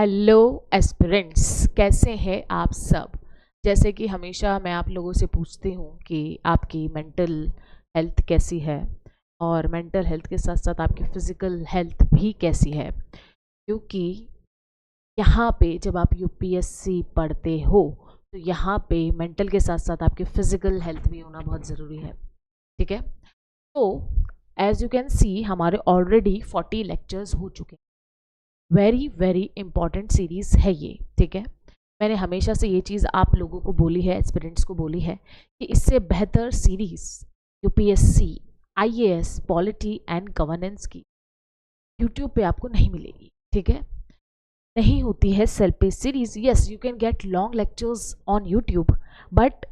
Hello aspirants, कैसे हैं आप सब। जैसे कि हमेशा मैं आप लोगों से पूछती हूँ कि आपकी मेंटल हेल्थ कैसी है और मेंटल हेल्थ के साथ साथ आपकी फिज़िकल हेल्थ भी कैसी है, क्योंकि यहाँ पे जब आप यूपीएससी पढ़ते हो तो यहाँ पे मेंटल के साथ साथ आपकी फिज़िकल हेल्थ भी होना बहुत ज़रूरी है। ठीक है, तो एज यू कैन सी हमारे ऑलरेडी 40 लेक्चर्स हो चुके हैं। वेरी वेरी इंपॉर्टेंट सीरीज़ है ये। ठीक है, मैंने हमेशा से ये चीज़ आप लोगों को बोली है, एस्पिरेंट्स को बोली है कि इससे बेहतर series UPSC, IAS, polity and governance की यूट्यूब पे आपको नहीं मिलेगी। ठीक है, नहीं होती है self pace series. Yes, you can get long lectures on YouTube, but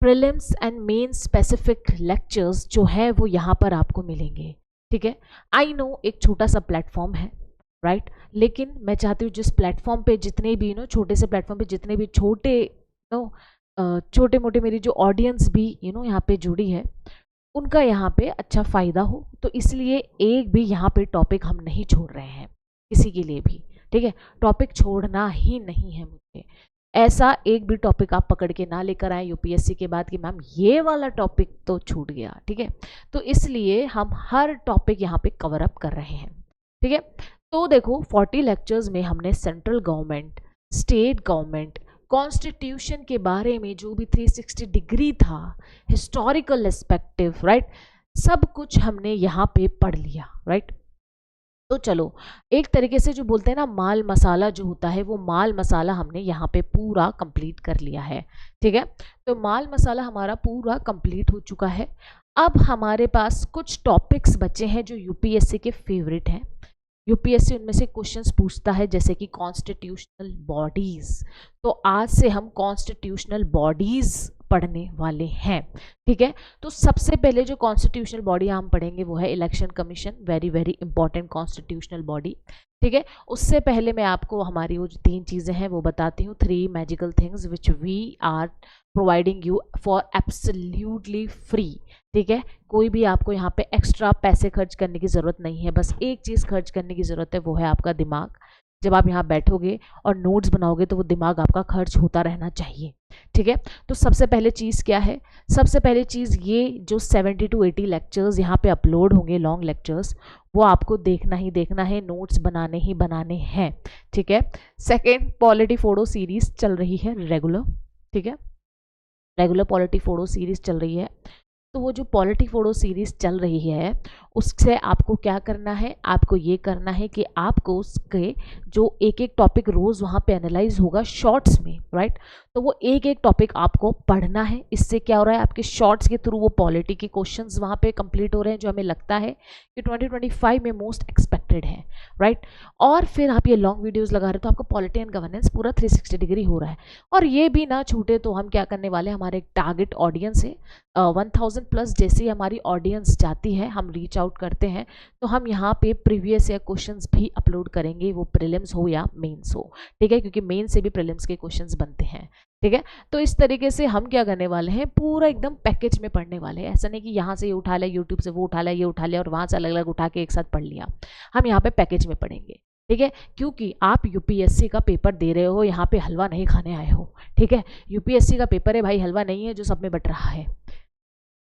prelims and main specific lectures जो है वो यहाँ पर आपको मिलेंगे। ठीक है, आई नो एक छोटा सा प्लेटफॉर्म है, राइट, लेकिन मैं चाहती हूँ जिस प्लेटफॉर्म पे जितने भी छोटे से प्लेटफॉर्म पे जितने भी छोटे मोटे मेरी जो ऑडियंस भी यहाँ पे जुड़ी है उनका यहाँ पे अच्छा फ़ायदा हो, तो इसलिए एक भी यहाँ पे टॉपिक हम नहीं छोड़ रहे हैं किसी के लिए भी। ठीक है, टॉपिक छोड़ना ही नहीं है मुझे। ऐसा एक भी टॉपिक आप पकड़ के ना लेकर आए यूपीएससी के बाद कि मैम ये वाला टॉपिक तो छूट गया। ठीक है, तो इसलिए हम हर टॉपिक यहाँ पे कवर अप कर रहे हैं। ठीक है, तो देखो 40 लेक्चर्स में हमने central government, state government, constitution के बारे में जो भी 360 डिग्री था, हिस्टोरिकल एस्पेक्टिव, राइट, सब कुछ हमने यहाँ पे पढ़ लिया। राइट, तो चलो एक तरीके से जो बोलते हैं ना माल मसाला जो होता है वो माल मसाला हमने यहाँ पे पूरा कंप्लीट कर लिया है। ठीक है, तो माल मसाला हमारा पूरा कंप्लीट हो चुका है। अब हमारे पास कुछ टॉपिक्स बचे हैं जो यूपीएससी के फेवरेट हैं। यूपीएससी उनमें से क्वेश्चंस पूछता है, जैसे कि कॉन्स्टिट्यूशनल बॉडीज। तो आज से हम कॉन्स्टिट्यूशनल बॉडीज पढ़ने वाले हैं। ठीक है, तो सबसे पहले जो कॉन्स्टिट्यूशनल बॉडी हम पढ़ेंगे वो है election commission, very very important constitutional body. ठीक है, उससे पहले मैं आपको हमारी वो जो 3 चीज़ें हैं वो बताती हूँ, 3 magical things which we are providing you for absolutely free. ठीक है, कोई भी आपको यहाँ पे एक्स्ट्रा पैसे खर्च करने की ज़रूरत नहीं है, बस एक चीज़ खर्च करने की ज़रूरत है, वो है आपका दिमाग। जब आप यहाँ बैठोगे और नोट्स बनाओगे तो वो दिमाग आपका खर्च होता रहना चाहिए। ठीक है, तो सबसे पहले चीज़ क्या है, सबसे पहले चीज़ ये जो 70 to 80 लेक्चर्स यहाँ पे अपलोड होंगे, लॉन्ग लेक्चर्स, वो आपको देखना ही देखना है, नोट्स बनाने ही बनाने हैं। ठीक है, सेकेंड, पॉलिटी फोड़ो सीरीज चल रही है रेगुलर। ठीक है, रेगुलर पॉलिटी फोड़ो सीरीज चल रही है। तो वो जो पॉलिटी फोड़ो सीरीज चल रही है उससे आपको क्या करना है, आपको ये करना है कि आपको उसके जो एक एक टॉपिक रोज वहाँ पे एनालाइज होगा शॉर्ट्स में, राइट, तो वो एक एक टॉपिक आपको पढ़ना है। इससे क्या हो रहा है, आपके शॉर्ट्स के थ्रू वो पॉलिटी के क्वेश्चंस वहाँ पे कंप्लीट हो रहे हैं जो हमें लगता है कि 2025 में मोस्ट एक्सपेक्टेड है, राइट। और फिर आप ये लॉन्ग वीडियोज़ लगा रहे हो तो आपको पॉलिटी एंड गवर्नेंस पूरा 360 डिग्री हो रहा है। और ये भी ना छूटे तो हम क्या करने वाले हैं, हमारे एक टारगेट ऑडियंस है 1000 प्लस। जैसे ही हमारी ऑडियंस जाती है, हम रीच आउट करते हैं, तो हम यहाँ पे प्रीवियस ईयर क्वेश्चंस भी अपलोड करेंगे, वो प्रीलिम्स हो या मेंस हो। ठीक है, क्योंकि मेन से भी प्रीलिम्स के क्वेश्चंस बनते हैं। ठीक है, तो इस तरीके से हम क्या करने वाले हैं, पूरा एकदम पैकेज में पढ़ने वाले हैं। ऐसा नहीं कि यहाँ से ये उठा लिया, यूट्यूब से वो उठा लिया, ये उठा लिया और वहाँ से अलग अलग उठा के एक साथ पढ़ लिया। हम यहाँ पे पैकेज में पढ़ेंगे। ठीक है, क्योंकि आप यूपीएससी का पेपर दे रहे हो, यहाँ पे हलवा नहीं खाने आए हो। ठीक है, यूपीएससी का पेपर है भाई, हलवा नहीं है जो सब में बट रहा है,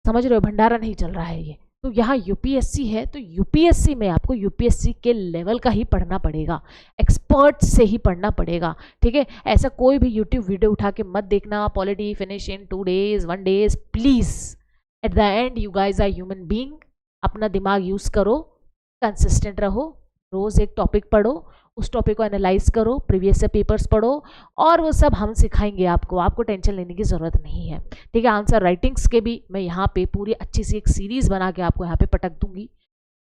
समझ रहे हो, भंडारा नहीं चल रहा है ये। तो यहाँ यूपीएससी है, तो यूपीएससी में आपको यूपीएससी के लेवल का ही पढ़ना पड़ेगा, एक्सपर्ट से ही पढ़ना पड़ेगा। ठीक है, ऐसा कोई भी यूट्यूब वीडियो उठा के मत देखना, polity finish in 2 days 1 day, please. At the end you guys are human being, अपना दिमाग यूज करो, कंसिस्टेंट रहो, रोज एक टॉपिक पढ़ो, उस टॉपिक को एनालाइज करो, प्रीवियस से पेपर्स पढ़ो, और वो सब हम सिखाएंगे आपको, आपको टेंशन लेने की ज़रूरत नहीं है। ठीक है, आंसर राइटिंग्स के भी मैं यहाँ पे पूरी अच्छी सी एक सीरीज़ बना के आपको यहाँ पे पटक दूंगी।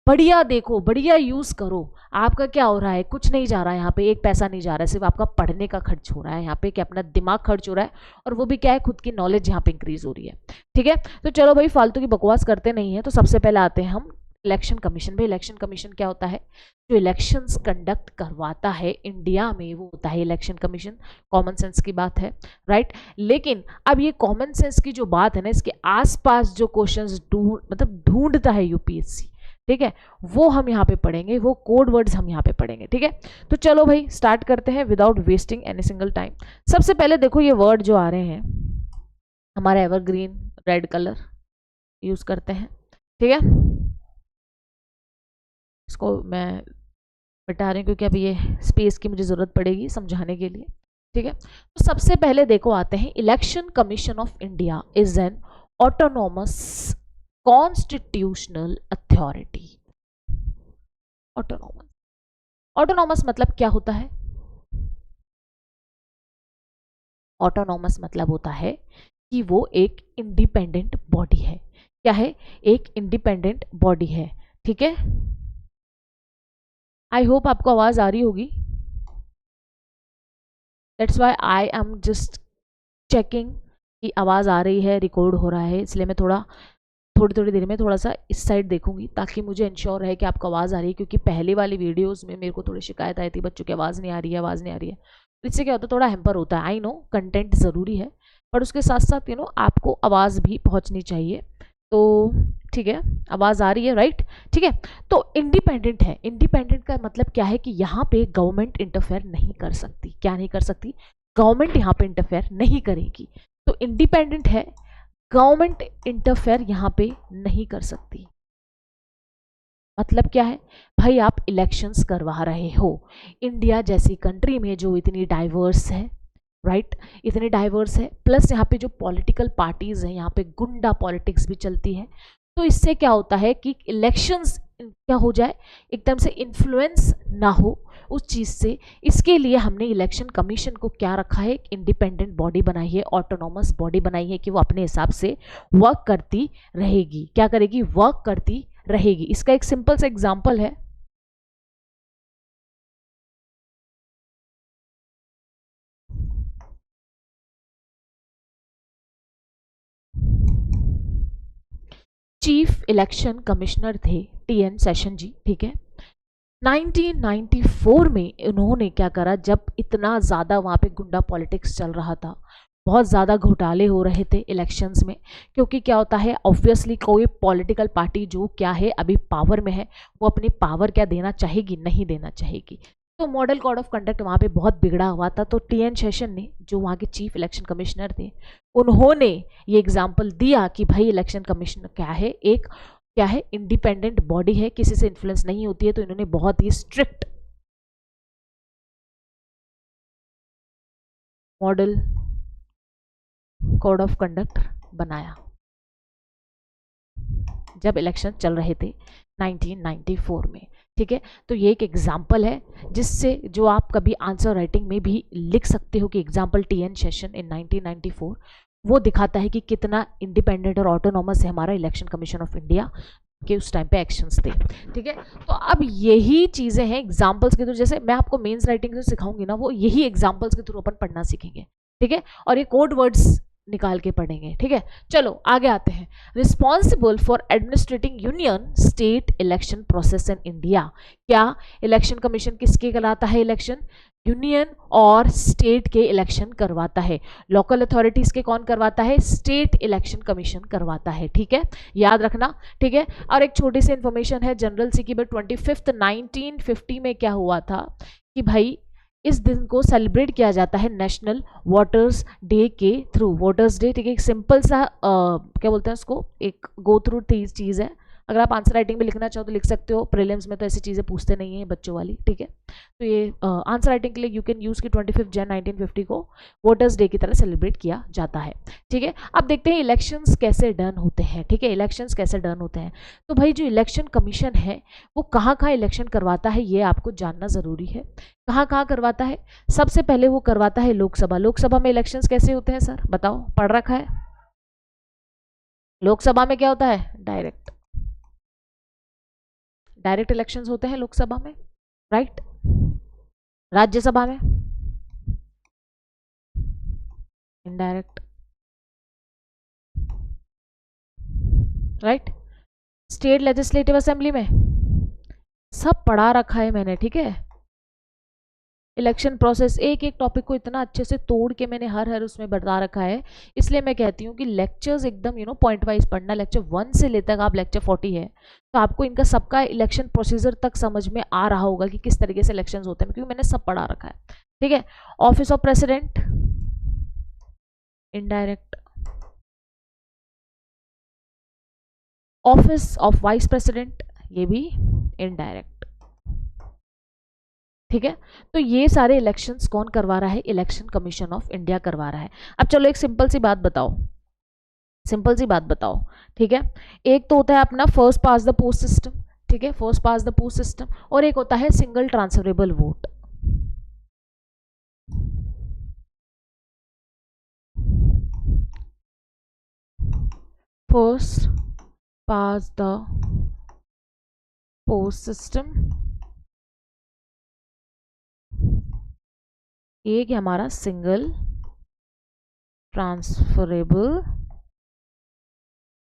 बढ़िया देखो, बढ़िया यूज़ करो। आपका क्या हो रहा है, कुछ नहीं जा रहा है यहाँ पे, एक पैसा नहीं जा रहा है, सिर्फ आपका पढ़ने का खर्च हो रहा है यहाँ पे, कि अपना दिमाग खर्च हो रहा है, और वो भी क्या है, खुद की नॉलेज यहाँ पे इंक्रीज हो रही है। ठीक है, तो चलो भाई फालतू की बकवास करते नहीं है, तो सबसे पहले आते हैं हम इलेक्शन कमीशन। भाई इलेक्शन कमीशन क्या होता है, जो इलेक्शंस कंडक्ट करवाता है इंडिया में वो होता है इलेक्शन कमीशन। कॉमन सेंस की बात है, राइट। लेकिन अब ये कॉमन सेंस की जो बात है ना, इसके आसपास जो क्वेश्चंस ढूंढता है यूपीएससी, ठीक है, वो हम यहाँ पे पढ़ेंगे, वो कोड वर्ड्स हम यहाँ पे पढ़ेंगे। ठीक है, तो चलो भाई स्टार्ट करते हैं without wasting any single time. सबसे पहले देखो ये वर्ड जो आ रहे हैं हमारा एवरग्रीन रेड कलर यूज करते हैं। ठीक है, इसको मैं बता रही हूँ क्योंकि अभी ये स्पेस की मुझे जरूरत पड़ेगी समझाने के लिए। ठीक है, तो सबसे पहले देखो आते हैं, election commission of India is an autonomous constitutional authority. Autonomous, autonomous मतलब क्या होता है? ऑटोनोमस मतलब होता है कि वो एक इंडिपेंडेंट बॉडी है। क्या है? एक इंडिपेंडेंट बॉडी है। ठीक है, आई होप आपको आवाज आ रही होगी। That's why I am just checking कि आवाज आ रही है, रिकॉर्ड हो रहा है, इसलिए मैं थोड़ी थोड़ी देर में थोड़ा सा इस साइड देखूंगी ताकि मुझे इंश्योर रहे कि आपको आवाज़ आ रही है, क्योंकि पहले वाली वीडियोस में मेरे को थोड़ी शिकायत आई थी बच्चों की आवाज़ नहीं आ रही है, आवाज़ नहीं आ रही है। तो इससे क्या होता है, थोड़ा हैम्पर होता है। आई नो कंटेंट ज़रूरी है, पर उसके साथ साथ आपको आवाज़ भी पहुँचनी चाहिए। तो ठीक है, आवाज़ आ रही है, राइट? ठीक है, तो इंडिपेंडेंट है। इंडिपेंडेंट का मतलब क्या है कि यहाँ पे गवर्नमेंट इंटरफेयर नहीं कर सकती। क्या नहीं कर सकती? गवर्नमेंट यहाँ पे इंटरफेयर नहीं करेगी। तो इंडिपेंडेंट है, गवर्नमेंट इंटरफेयर यहां पे नहीं कर सकती। मतलब क्या है भाई, आप इलेक्शंस करवा रहे हो इंडिया जैसी कंट्री में जो इतनी डाइवर्स है, राइट? इतनी डाइवर्स है, प्लस यहाँ पे जो पॉलिटिकल पार्टीज हैं, यहाँ पे गुंडा पॉलिटिक्स भी चलती है। तो इससे क्या होता है कि इलेक्शंस क्या हो जाए, एकदम से इन्फ्लुएंस ना हो उस चीज़ से। इसके लिए हमने इलेक्शन कमीशन को क्या रखा है, एक इंडिपेंडेंट बॉडी बनाई है, ऑटोनॉमस बॉडी बनाई है कि वो अपने हिसाब से वर्क करती रहेगी। क्या करेगी? वर्क करती रहेगी। इसका एक सिंपल सा एग्जांपल है, चीफ इलेक्शन कमिश्नर थे टीएन सेशन जी। ठीक है, 1994 में उन्होंने क्या करा, जब इतना ज़्यादा वहाँ पे गुंडा पॉलिटिक्स चल रहा था, बहुत ज़्यादा घोटाले हो रहे थे इलेक्शंस में, क्योंकि क्या होता है ऑब्वियसली कोई पॉलिटिकल पार्टी जो क्या है अभी पावर में है, वो अपनी पावर क्या देना चाहेगी, नहीं देना चाहेगी। तो मॉडल कोड ऑफ कंडक्ट वहाँ पे बहुत बिगड़ा हुआ था। तो टीएन सेशन ने, जो वहाँ के चीफ इलेक्शन कमिश्नर थे, उन्होंने ये एग्जाम्पल दिया कि भाई इलेक्शन कमीशन क्या है, एक क्या है, इंडिपेंडेंट बॉडी है, किसी से इन्फ्लुएंस नहीं होती है। तो इन्होंने बहुत ही strict model code of conduct बनाया जब इलेक्शन चल रहे थे 1994 में। ठीक है, तो ये एक एग्जाम्पल है जिससे जो आप कभी आंसर राइटिंग में भी लिख सकते हो कि एग्जाम्पल टीएन सेशन इन 1994, वो दिखाता है कि कितना इंडिपेंडेंट और ऑटोनॉमस है हमारा इलेक्शन कमीशन ऑफ इंडिया के उस टाइम पे एक्शंस थे। ठीक है, तो अब यही चीज़ें हैं एग्जाम्पल्स के थ्रू, जैसे मैं आपको मेंस राइटिंग से सिखाऊंगी ना, वो यही एग्जाम्पल्स के थ्रू अपन पढ़ना सीखेंगे। ठीक है, और ये कोड वर्ड्स निकाल के पढ़ेंगे। ठीक है, चलो आगे आते हैं। Responsible for administrating union state election process in India. क्या इलेक्शन कमीशन किसके कहलाता है? इलेक्शन यूनियन और स्टेट के इलेक्शन करवाता है। लोकल अथॉरिटीज के कौन करवाता है? स्टेट इलेक्शन कमीशन करवाता है। ठीक है, याद रखना। ठीक है, और एक छोटी सी इंफॉर्मेशन है जनरल सी की, 25 1950 में क्या हुआ था कि भाई इस दिन को सेलिब्रेट किया जाता है नेशनल वोटर्स डे के थ्रू। वोटर्स डे, ठीक है, एक सिंपल सा क्या बोलते हैं उसको, एक गो थ्रू चीज़ है। अगर आप आंसर राइटिंग में लिखना चाहो तो लिख सकते हो, प्रीलिम्स में तो ऐसी चीज़ें पूछते नहीं हैं बच्चों वाली। ठीक है, तो ये आंसर राइटिंग के लिए यू कैन यूज़ कि 25 जन 1950 को वोटर्स डे की तरह सेलिब्रेट किया जाता है। ठीक है, अब देखते हैं इलेक्शंस कैसे डन होते हैं। ठीक है, इलेक्शंस कैसे डन होते हैं, तो भाई जो इलेक्शन कमीशन है वो कहाँ कहाँ इलेक्शन करवाता है, ये आपको जानना ज़रूरी है। कहाँ कहाँ करवाता है? सबसे पहले वो करवाता है लोकसभा। लोकसभा में इलेक्शंस कैसे होते हैं सर, बताओ, पढ़ रखा है? लोकसभा में क्या होता है? डायरेक्ट डायरेक्ट इलेक्शंस होते हैं लोकसभा में, राइट? राज्यसभा में indirect, right? State legislative assembly में सब पढ़ा रखा है मैंने। ठीक है, इलेक्शन प्रोसेस, एक एक टॉपिक को इतना अच्छे से तोड़ के मैंने हर उसमें बता रखा है, इसलिए मैं कहती हूँ कि लेक्चर्स एकदम पॉइंट वाइज पढ़ना। लेक्चर 1 से लेकर आप लेक्चर 40 है, तो आपको इनका सबका इलेक्शन प्रोसीजर तक समझ में आ रहा होगा कि किस तरीके से इलेक्शंस होते हैं, क्योंकि मैंने सब पढ़ा रखा है। ठीक है, office of president indirect, office of vice president ये भी इनडायरेक्ट। ठीक है, तो ये सारे इलेक्शंस कौन करवा रहा है? इलेक्शन कमीशन ऑफ इंडिया करवा रहा है। अब चलो एक सिंपल सी बात बताओ, सिंपल सी बात बताओ। ठीक है, एक तो होता है अपना first pass the post system, ठीक है, first pass the post system, और एक होता है single transferable vote. First pass the post system, एक है हमारा सिंगल ट्रांसफरेबल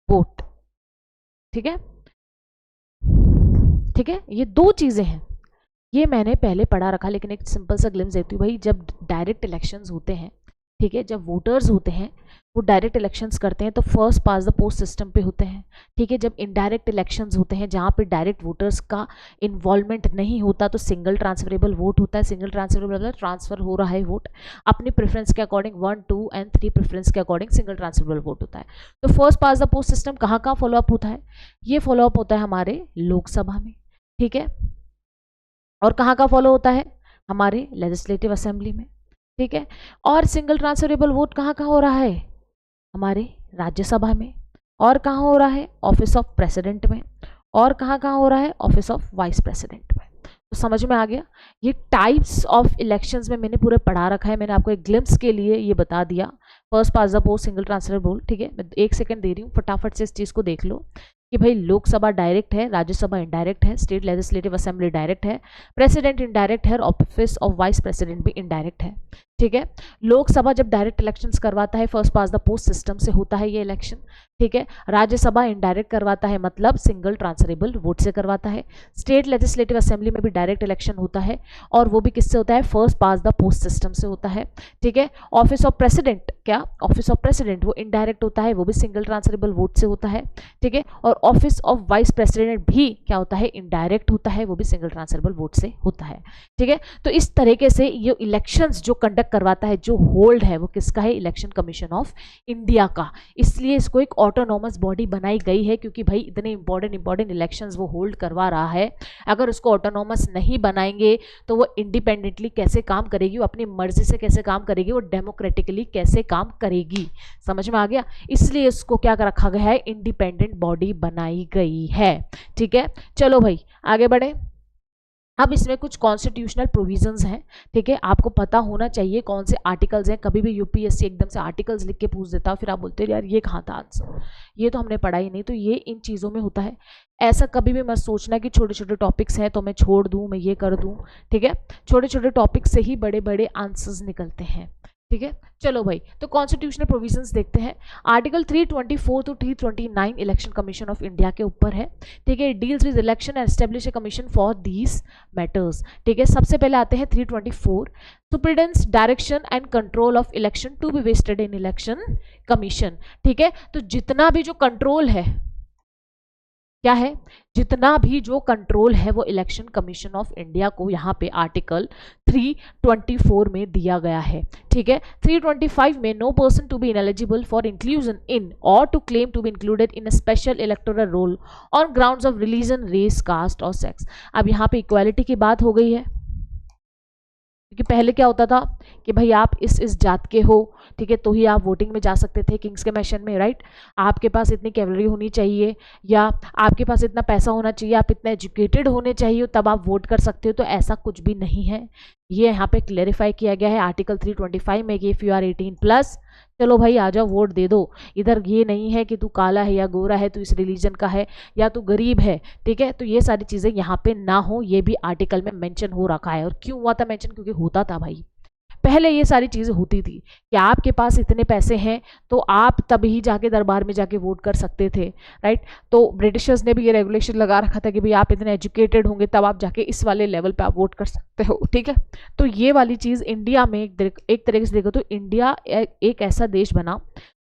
वोट। ठीक है, ठीक है, ये दो चीजें हैं, ये मैंने पहले पढ़ा रखा, लेकिन एक सिंपल सा ग्लिम्स देती हूँ भाई। जब डायरेक्ट इलेक्शंस होते हैं, ठीक है, जब वोटर्स होते हैं वो डायरेक्ट इलेक्शंस करते हैं तो first pass the post system पे होते हैं। ठीक है, जब इनडायरेक्ट इलेक्शंस होते हैं जहाँ पे डायरेक्ट वोटर्स का इन्वॉल्वमेंट नहीं होता तो सिंगल ट्रांसफरेबल वोट होता है। सिंगल ट्रांसफरेबल मतलब ट्रांसफर हो रहा है वोट अपनी प्रेफरेंस के अकॉर्डिंग, 1, 2 और 3 प्रेफरेंस के अकॉर्डिंग सिंगल ट्रांसफरेबल वोट होता है। तो first pass the post system कहाँ कहाँ फॉलोअप होता है? ये फॉलोअप होता है हमारे लोकसभा में, ठीक है, और कहाँ का फॉलो होता है? हमारे लेजिस्लेटिव असेंबली में। ठीक है, और सिंगल ट्रांसफरेबल वोट कहाँ कहाँ हो रहा है? हमारे राज्यसभा में, और कहाँ हो रहा है? ऑफिस ऑफ प्रेसिडेंट में, और कहाँ कहाँ हो रहा है? ऑफिस ऑफ वाइस प्रेसिडेंट में। तो समझ में आ गया, ये टाइप्स ऑफ इलेक्शंस में मैंने पूरे पढ़ा रखा है, मैंने आपको एक ग्लिम्स के लिए ये बता दिया। First pass the post, single transferable vote. ठीक है, मैं 1 सेकंड दे रही हूँ, फटाफट से इस चीज़ को देख लो कि भाई लोकसभा डायरेक्ट है, राज्यसभा इनडायरेक्ट है, स्टेट लेजिस्लेटिव असेंबली डायरेक्ट है, प्रेसिडेंट इनडायरेक्ट है, और ऑफिस ऑफ वाइस प्रेसिडेंट भी इनडायरेक्ट है। ठीक है, लोकसभा जब डायरेक्ट इलेक्शंस करवाता है first pass the post system से होता है ये इलेक्शन। ठीक है, राज्यसभा इनडायरेक्ट करवाता है मतलब सिंगल ट्रांसफरेबल वोट से करवाता है। स्टेट लेजिस्लेटिव असेंबली में भी डायरेक्ट इलेक्शन होता है और वो भी किससे होता है? First pass the post system से होता है। ठीक है, ऑफिस ऑफ प्रेसिडेंट, क्या ऑफिस ऑफ प्रेसिडेंट वो इनडायरेक्ट होता है, वो भी सिंगल ट्रांसफरेबल वोट से होता है। ठीक है, और ऑफिस ऑफ वाइस प्रेसिडेंट भी क्या होता है? इनडायरेक्ट होता है, वो भी सिंगल ट्रांसफरेबल वोट से होता है। ठीक है, तो इस तरीके से ये इलेक्शंस जो कंडक्ट करवाता है, जो होल्ड है, वो किसका है? इलेक्शन कमीशन ऑफ इंडिया का। इसलिए इसको एक ऑटोनॉमस बॉडी बनाई गई है, क्योंकि भाई इतने इंपॉर्टेंट इलेक्शंस वो होल्ड करवा रहा है। अगर उसको ऑटोनॉमस नहीं बनाएंगे तो वो इंडिपेंडेंटली कैसे काम करेगी, वो अपनी मर्जी से कैसे काम करेगी, वो डेमोक्रेटिकली कैसे काम करेगी? समझ में आ गया? इसलिए इसको क्या रखा गया है? इंडिपेंडेंट बॉडी बनाई गई है। ठीक है, चलो भाई आगे बढ़े। अब इसमें कुछ कॉन्स्टिट्यूशनल प्रोविजंस हैं। ठीक है, आपको पता होना चाहिए कौन से आर्टिकल्स हैं। कभी भी यूपीएससी एकदम से आर्टिकल्स लिख के पूछ देता है, फिर आप बोलते हो यार ये कहाँ था आंसर, ये तो हमने पढ़ा ही नहीं। तो ये इन चीज़ों में होता है। ऐसा कभी भी मत सोचना कि छोटे छोटे टॉपिक्स हैं तो मैं छोड़ दूँ, मैं ये कर दूँ। ठीक है, छोटे छोटे टॉपिक से ही बड़े बड़े आंसर्स निकलते हैं। ठीक है, चलो भाई, तो कॉन्स्टिट्यूशनल प्रोविजंस देखते हैं। Article 324 to 329 election commission of India के ऊपर है। ठीक है, deals with election and establish a commission for these matters. ठीक है, सबसे पहले आते हैं 324, superintendence direction and control of election to be vested in election commission. ठीक है, तो जितना भी जो कंट्रोल है, क्या है? जितना भी जो कंट्रोल है वो इलेक्शन कमीशन ऑफ इंडिया को यहाँ पे आर्टिकल 324 में दिया गया है। ठीक है, 325 में no person to be ineligible for inclusion in or to claim to be included in a special electoral roll on grounds of religion, race, caste और सेक्स। अब यहाँ पे इक्वालिटी की बात हो गई है, क्योंकि पहले क्या होता था कि भाई आप इस जात के हो, ठीक है, तो ही आप वोटिंग में जा सकते थे किंग्स के मिशन में, राइट। आपके पास इतनी कैवलरी होनी चाहिए या आपके पास इतना पैसा होना चाहिए, आप इतना एजुकेटेड होने चाहिए, तब आप वोट कर सकते हो। तो ऐसा कुछ भी नहीं है, ये यहाँ पे क्लेरिफाई किया गया है आर्टिकल 325 में कि इफ यू आर 18+, चलो भाई आ जाओ वोट दे दो। इधर ये नहीं है कि तू काला है या गोरा है, तू इस रिलीजन का है या तू गरीब है। ठीक है, तो ये सारी चीज़ें यहाँ पे ना हो, ये भी आर्टिकल में मेंशन हो रखा है। और क्यों हुआ था मेंशन? क्योंकि होता था भाई, पहले ये सारी चीज़ें होती थी कि आपके पास इतने पैसे हैं तो आप तभी जाके दरबार में जाके वोट कर सकते थे, राइट। तो ब्रिटिशर्स ने भी ये रेगुलेशन लगा रखा था कि भाई आप इतने एजुकेटेड होंगे तब आप जाके इस वाले लेवल पे आप वोट कर सकते हो, ठीक है। तो ये वाली चीज़ इंडिया में एक तरीके से देखो तो इंडिया एक ऐसा देश बना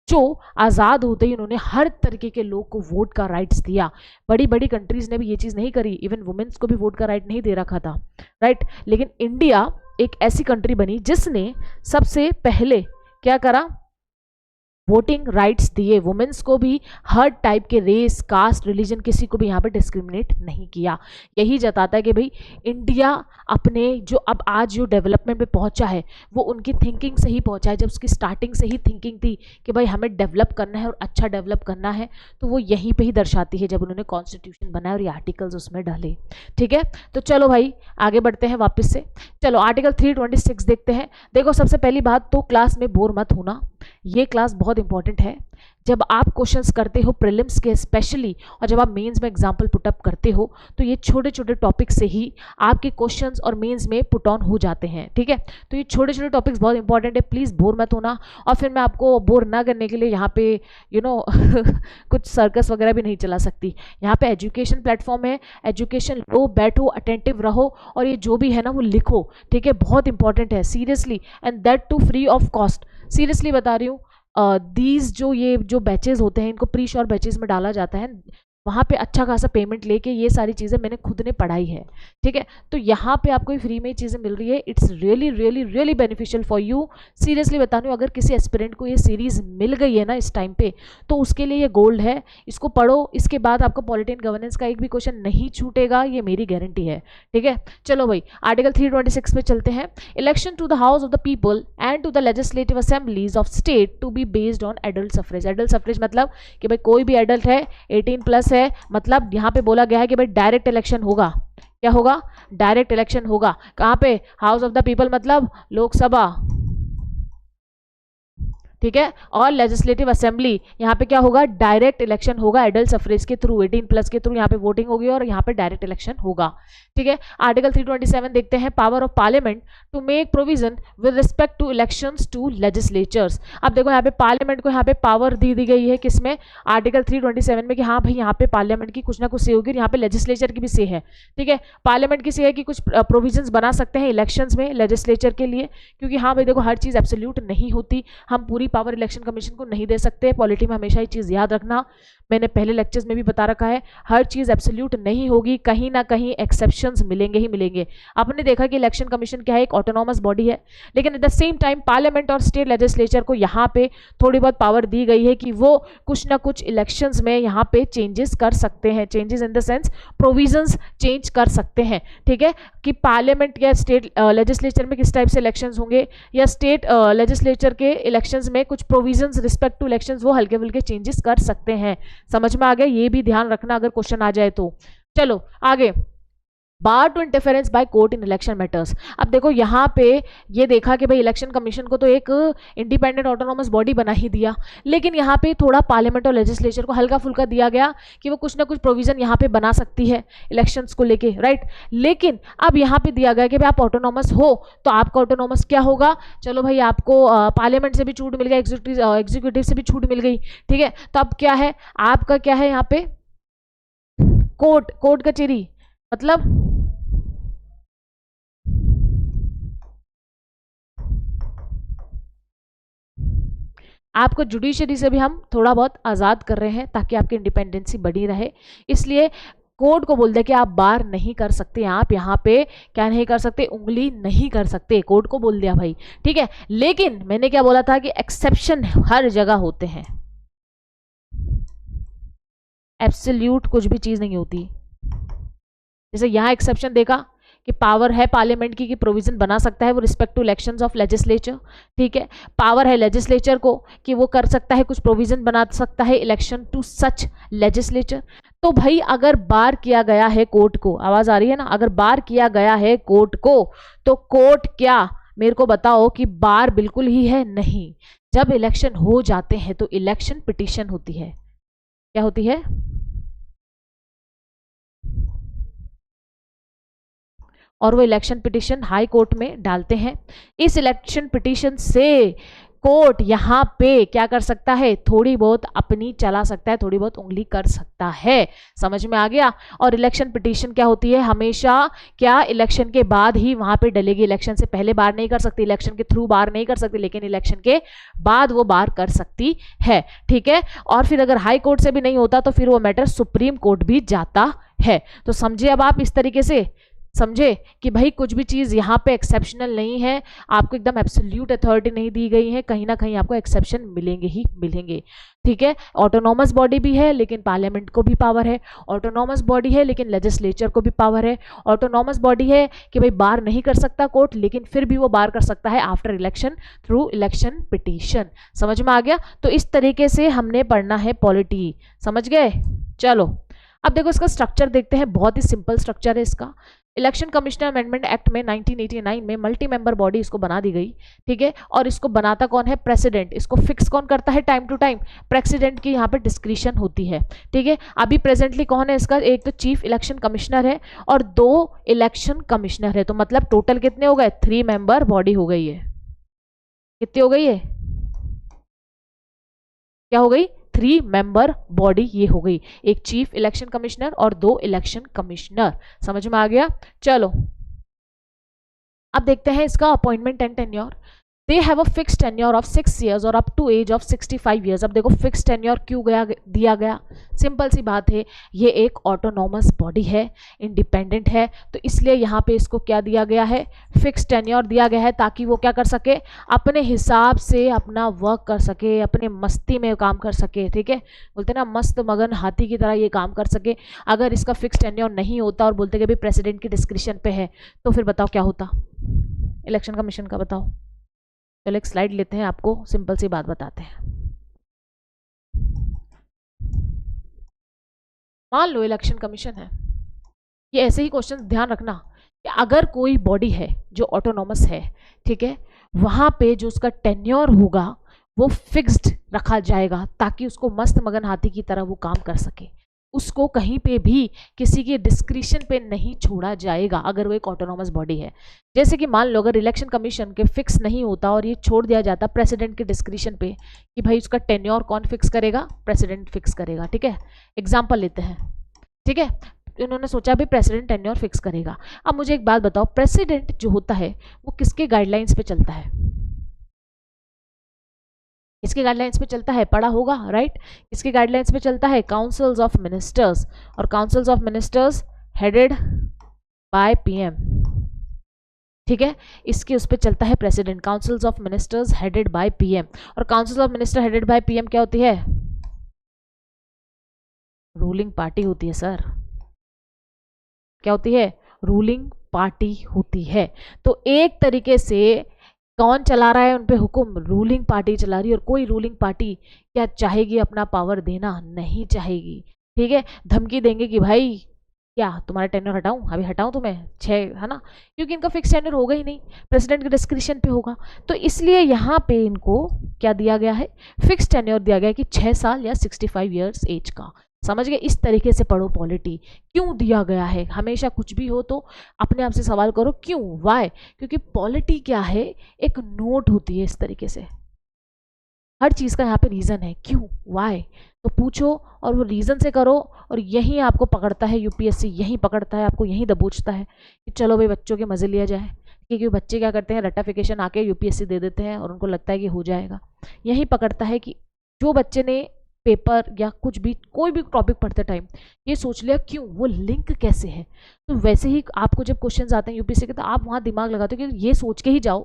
जो आज़ाद होते ही उन्होंने हर तरीके के लोग को वोट का राइट्स दिया। बड़ी बड़ी कंट्रीज ने भी ये चीज़ नहीं करी, इवन वुमेन्स को भी वोट का राइट नहीं दे रखा था, राइट। लेकिन इंडिया एक ऐसी कंट्री बनी जिसने सबसे पहले क्या करा, वोटिंग राइट्स दिए वुमेन्स को भी, हर टाइप के रेस, कास्ट, रिलीजन, किसी को भी यहाँ पे डिस्क्रिमिनेट नहीं किया। यही जताता है कि भाई इंडिया अपने जो अब आज जो डेवलपमेंट पे पहुंचा है वो उनकी थिंकिंग से ही पहुंचा है। जब उसकी स्टार्टिंग से ही थिंकिंग थी कि भाई हमें डेवलप करना है और अच्छा डेवलप करना है, तो वो यहीं पे ही दर्शाती है जब उन्होंने कॉन्स्टिट्यूशन बनाया और ये आर्टिकल्स उसमें डाले, ठीक है। तो चलो भाई आगे बढ़ते हैं वापस से। चलो आर्टिकल 326 देखते हैं। देखो सबसे पहली बात तो क्लास में बोर मत होना, ये क्लास बहुत इंपॉर्टेंट है। जब आप क्वेश्चंस करते हो प्रीलिम्स के स्पेशली, और जब आप मेंस में एग्जाम्पल पुटअप करते हो, तो ये छोटे छोटे टॉपिक से ही आपके क्वेश्चंस और मेंस में पुट ऑन हो जाते हैं, ठीक है। तो ये छोटे छोटे टॉपिक्स बहुत इंपॉर्टेंट है, प्लीज़ बोर मत होना। और फिर मैं आपको बोर ना करने के लिए यहाँ पे कुछ सर्कस वगैरह भी नहीं चला सकती। यहाँ पे एजुकेशन प्लेटफॉर्म है, एजुकेशन लो, बैठो, अटेंटिव रहो और ये जो भी है ना वो लिखो, ठीक है। बहुत इंपॉर्टेंट है seriously, and that too free of cost. Seriously बता रही हूँ, दीज ये जो बैचेज होते हैं इनको प्री श्योर बैचेज में डाला जाता है, वहाँ पे अच्छा खासा पेमेंट लेके ये सारी चीज़ें मैंने खुद ने पढ़ाई है, ठीक है। तो यहाँ पे आपको फ्री में चीज़ें मिल रही है, it's really really really beneficial for you. Seriously बता रही हूँ, अगर किसी एस्पिरेंट को ये सीरीज़ मिल गई है ना इस टाइम पे, तो उसके लिए ये गोल्ड है। इसको पढ़ो, इसके बाद आपको पॉलिटी एंड गवर्नेंस का एक भी क्वेश्चन नहीं छूटेगा, ये मेरी गारंटी है, ठीक है। चलो भाई आर्टिकल 326 पे चलते हैं। Election to the house of the people and to the legislative assemblies of state to be based on adult suffrage. Adult suffrage मतलब कि भाई कोई भी एडल्ट है, 18+ है, मतलब यहाँ पे बोला गया है कि भाई डायरेक्ट इलेक्शन होगा। क्या होगा? डायरेक्ट इलेक्शन होगा। कहाँ पे? हाउस ऑफ द पीपल मतलब लोकसभा, ठीक है। और लेजिस्लेटिव असेंबली, यहाँ पे क्या होगा? डायरेक्ट इलेक्शन होगा एडल्ट सफरेज के थ्रू, 18+ के थ्रू यहाँ पे वोटिंग होगी और यहाँ पे डायरेक्ट इलेक्शन होगा, ठीक है। आर्टिकल 327 देखते हैं। Power of parliament to make provision with respect to elections to legislatures. अब देखो यहाँ पे पार्लियामेंट को यहाँ पे पावर दी गई है, किसमें? आर्टिकल 327 में, कि हाँ भाई यहाँ पे पार्लियामेंट की कुछ ना कुछ से होगी, यहाँ पे लेजिस्लेचर की भी से है, ठीक है। पार्लियामेंट की से है कि कुछ प्रोविजंस बना सकते हैं इलेक्शंस में लेजिस्लेचर के लिए, क्योंकि हाँ भाई देखो हर चीज़ एब्सोल्यूट नहीं होती, हम पूरी पावर इलेक्शन कमीशन को नहीं दे सकते। पॉलिटी में हमेशा ये चीज़ याद रखना, मैंने पहले लेक्चर्स में भी बता रखा है, हर चीज़ एब्सोल्यूट नहीं होगी, कहीं ना कहीं एक्सेप्शंस मिलेंगे ही मिलेंगे। आपने देखा कि इलेक्शन कमीशन क्या है? एक ऑटोनॉमस बॉडी है, लेकिन at the same time parliament और स्टेट लेजिस्लेचर को यहाँ पे थोड़ी बहुत पावर दी गई है कि वो कुछ ना कुछ इलेक्शंस में यहाँ पे चेंजेस कर सकते हैं, changes in the sense provisions change कर सकते हैं, ठीक है। कि पार्लियामेंट या स्टेट लेजिस्लेचर में किस टाइप से इलेक्शंस होंगे, या स्टेट लेजिस्लेचर के इलेक्शंस में कुछ प्रोविजंस रिस्पेक्ट टू इलेक्शंस वो हल्के फुल्के चेंजेस कर सकते हैं। समझ में आ गया? ये भी ध्यान रखना अगर क्वेश्चन आ जाए तो। चलो आगे, bar to interference by court in election matters. अब देखो यहाँ पे ये देखा कि भाई इलेक्शन कमीशन को तो एक इंडिपेंडेंट ऑटोनॉमस बॉडी बना ही दिया, लेकिन यहाँ पे थोड़ा पार्लियामेंट और लेजिस्लेचर को हल्का फुल्का दिया गया कि वो कुछ ना कुछ प्रोविजन यहाँ पे बना सकती है इलेक्शंस को लेके, राइट। लेकिन अब यहाँ पे दिया गया कि भाई आप ऑटोनॉमस हो तो आपका ऑटोनॉमस क्या होगा? चलो भाई आपको पार्लियामेंट से भी छूट मिल गया, एग्जीक्यूटिव से भी छूट मिल गई, ठीक है। तो अब क्या है आपका? क्या है यहाँ पे? कोर्ट कचहरी, मतलब आपको जुडिशरी से भी हम थोड़ा बहुत आज़ाद कर रहे हैं ताकि आपकी इंडिपेंडेंसी बनी रहे। इसलिए कोर्ट को बोल दे कि आप बार नहीं कर सकते, आप यहाँ पे क्या नहीं कर सकते? उंगली नहीं कर सकते, कोर्ट को बोल दिया भाई, ठीक है। लेकिन मैंने क्या बोला था कि एक्सेप्शन हर जगह होते हैं, एब्सोल्यूट कुछ भी चीज़ नहीं होती। जैसे यहाँ एक्सेप्शन देखा कि पावर है पार्लियामेंट की कि प्रोविजन बना सकता है वो respect to elections of legislature, ठीक है। पावर है लेजिस्लेचर को कि वो कर सकता है, कुछ प्रोविजन बना सकता है इलेक्शन टू सच लेजिस्लेचर। तो भाई अगर बार किया गया है कोर्ट को, आवाज आ रही है ना, अगर बार किया गया है कोर्ट को, तो कोर्ट क्या, मेरे को बताओ कि बार बिल्कुल ही है? नहीं। जब इलेक्शन हो जाते हैं तो इलेक्शन पिटीशन होती है। क्या होती है? और वो इलेक्शन पिटिशन हाई कोर्ट में डालते हैं। इस इलेक्शन पिटिशन से कोर्ट यहाँ पे क्या कर सकता है, थोड़ी बहुत अपनी चला सकता है, थोड़ी बहुत उंगली कर सकता है। समझ में आ गया। और इलेक्शन पिटीशन क्या होती है, हमेशा क्या इलेक्शन के बाद ही वहां पे डलेगी, इलेक्शन से पहले बार नहीं कर सकती, इलेक्शन के थ्रू बार नहीं कर सकती, लेकिन इलेक्शन के बाद वो बार कर सकती है। ठीक है। और फिर अगर हाई कोर्ट से भी नहीं होता तो फिर वो मैटर सुप्रीम कोर्ट भी जाता है। तो समझे अब आप इस तरीके से, समझे कि भाई कुछ भी चीज़ यहाँ पे एक्सेप्शनल नहीं है, आपको एकदम एब्सोल्यूट अथॉरिटी नहीं दी गई है, कहीं ना कहीं आपको एक्सेप्शन मिलेंगे ही मिलेंगे। ठीक है। ऑटोनॉमस बॉडी भी है लेकिन पार्लियामेंट को भी पावर है, ऑटोनॉमस बॉडी है लेकिन लेजिस्लेचर को भी पावर है, ऑटोनॉमस बॉडी है कि भाई बार नहीं कर सकता कोर्ट, लेकिन फिर भी वो बार कर सकता है after election through election petition. समझ में आ गया। तो इस तरीके से हमने पढ़ना है पॉलिटी। समझ गए। चलो अब देखो इसका स्ट्रक्चर देखते हैं, बहुत ही सिंपल स्ट्रक्चर है इसका। इलेक्शन कमिश्नर अमेंडमेंट एक्ट में 1989 में मल्टी मेंबर बॉडी इसको बना दी गई। ठीक है। और इसको बनाता कौन है, प्रेसिडेंट। इसको फिक्स कौन करता है टाइम टू टाइम, प्रेसिडेंट की यहाँ पे डिस्क्रिशन होती है। ठीक है। अभी प्रेजेंटली कौन है इसका, एक तो चीफ इलेक्शन कमिश्नर है और 2 इलेक्शन कमिश्नर है। तो मतलब टोटल कितने हो गए, 3 मेंबर बॉडी हो गई है। कितनी हो गई है, क्या हो गई, 3 मेंबर बॉडी ये हो गई, एक चीफ इलेक्शन कमिश्नर और 2 इलेक्शन कमिश्नर। समझ में आ गया। चलो अब देखते हैं इसका appointment and tenure. They have a fix tenure of 6 years और up to age of 65 years। अब देखो फिक्स टेन्योर क्यों दिया गया, सिंपल सी बात है, ये एक ऑटोनॉमस बॉडी है, इंडिपेंडेंट है, तो इसलिए यहाँ पे इसको क्या दिया गया है, फिक्स टेन्योर दिया गया है, ताकि वो क्या कर सके, अपने हिसाब से अपना वर्क कर सके, अपने मस्ती में काम कर सके। ठीक है। बोलते ना मस्त मगन हाथी की तरह ये काम कर सके। अगर इसका फिक्स टेन्योर नहीं होता और बोलते कि भाई प्रेसिडेंट की डिस्क्रिप्शन पे है, तो फिर बताओ क्या होता इलेक्शन कमीशन का, बताओ। चलो एक स्लाइड लेते हैं, आपको सिंपल सी बात बताते हैं। मान लो इलेक्शन कमीशन है, ये ऐसे ही क्वेश्चन ध्यान रखना कि अगर कोई बॉडी है जो ऑटोनॉमस है, ठीक है, वहां पे जो उसका टेन्योर होगा वो फिक्स्ड रखा जाएगा, ताकि उसको मस्त मगन हाथी की तरह वो काम कर सके, उसको कहीं पे भी किसी के डिस्क्रिप्शन पे नहीं छोड़ा जाएगा अगर वो एक ऑटोनॉमस बॉडी है। जैसे कि मान लो अगर इलेक्शन कमीशन के फिक्स नहीं होता और ये छोड़ दिया जाता प्रेसिडेंट के डिस्क्रिप्शन पे कि भाई उसका टेन्योर कौन फिक्स करेगा, प्रेसिडेंट फिक्स करेगा। ठीक है। एग्जाम्पल लेते हैं। ठीक है। इन्होंने सोचा भी प्रेसिडेंट टेन्योर फिक्स करेगा। अब मुझे एक बात बताओ, प्रेसिडेंट जो होता है वो किसके गाइडलाइंस पे चलता है, इसके गाइडलाइंस पे चलता है, पढ़ा होगा राइट। इसके गाइडलाइंस पे चलता है काउंसिल्स ऑफ मिनिस्टर्स, और councils of ministers headed by PM. ठीक है। इसके उस पे चलता है president, councils of ministers headed by PM. और councils of minister headed by PM क्या होती है, रूलिंग पार्टी होती है सर। क्या होती है, रूलिंग पार्टी होती है। तो एक तरीके से कौन चला रहा है उन पे हुक्म, रूलिंग पार्टी चला रही है। और कोई रूलिंग पार्टी क्या चाहेगी, अपना पावर देना नहीं चाहेगी। ठीक है। धमकी देंगे कि भाई क्या तुम्हारा टेन्योर हटाऊं, अभी हटाऊं तुम्हें 6, है ना, क्योंकि इनका फिक्स टेन्योर होगा ही नहीं, प्रेसिडेंट के डिस्क्रिप्शन पे होगा। तो इसलिए यहाँ पे इनको क्या दिया गया है, फिक्स टेन्योर दिया गया है कि 6 साल या 65 ईयर्स एज का। समझ गए। इस तरीके से पढ़ो पॉलिटी, क्यों दिया गया है। हमेशा कुछ भी हो तो अपने आप से सवाल करो क्यों, वाई, क्योंकि पॉलिटी क्या है, एक नोट होती है इस तरीके से, हर चीज़ का यहाँ पे रीज़न है, क्यों, वाई, तो पूछो और वो रीज़न से करो। और यहीं आपको पकड़ता है यूपीएससी, यहीं पकड़ता है आपको, यहीं दबोचता है कि चलो भाई बच्चों के मज़े लिया जाए। क्योंकि बच्चे क्या करते हैं, रटाफिकेशन आके यूपीएससी दे देते हैं और उनको लगता है कि हो जाएगा। यहीं पकड़ता है कि जो बच्चे ने पेपर या कुछ भी कोई भी टॉपिक पढ़ते टाइम ये सोच लिया क्यों, वो लिंक कैसे है। तो वैसे ही आपको जब क्वेश्चंस आते हैं यूपीएससी के, तो आप वहाँ दिमाग लगाते हो कि ये सोच के ही जाओ